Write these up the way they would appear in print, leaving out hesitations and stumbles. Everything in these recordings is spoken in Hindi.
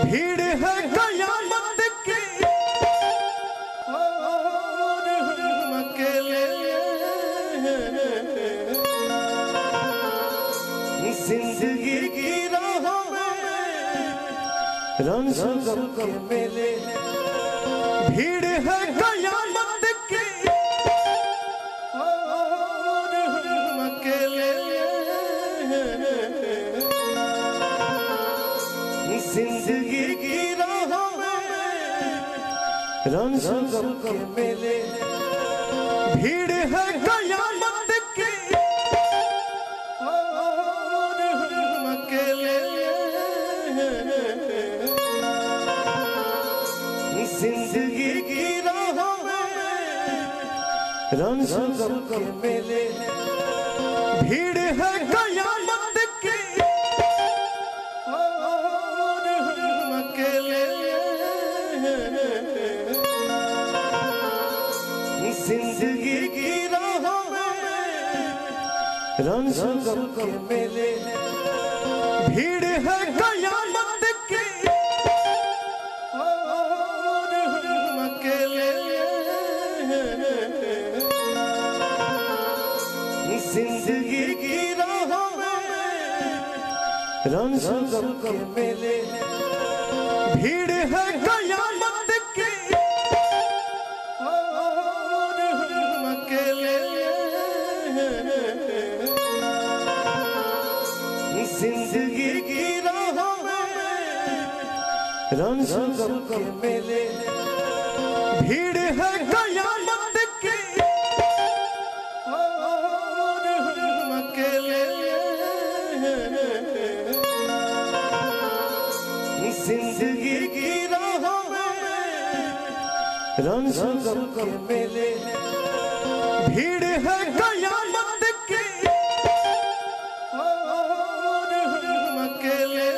भीड़ है कयामत की और हम अकेले जिंदगी की राहों में रंग के मेले। भीड़ है कयामत की और हम अकेले जिंदगी की राहों में रंग के मेले। भीड़ है कयामत की और हम अकेले जिंदगी की राहों में रंग के मेले। भीड़ है कयामत की और हम अकेले जिंदगी की राहों में रंग के मेले। भीड़ है कयामत की और हम अकेले जिंदगी की राहों में रंग के मेले। भीड़ है कयामत की और हम अकेले जिंदगी की राहों में रंग के मेले। भीड़ है कयामत की और हम अकेले जिंदगी की राहों में रंग के मेले। भीड़ है कयामत की और हम अकेले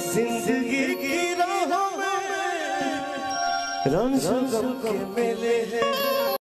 जिंदगी की राहों में रंग के मेले।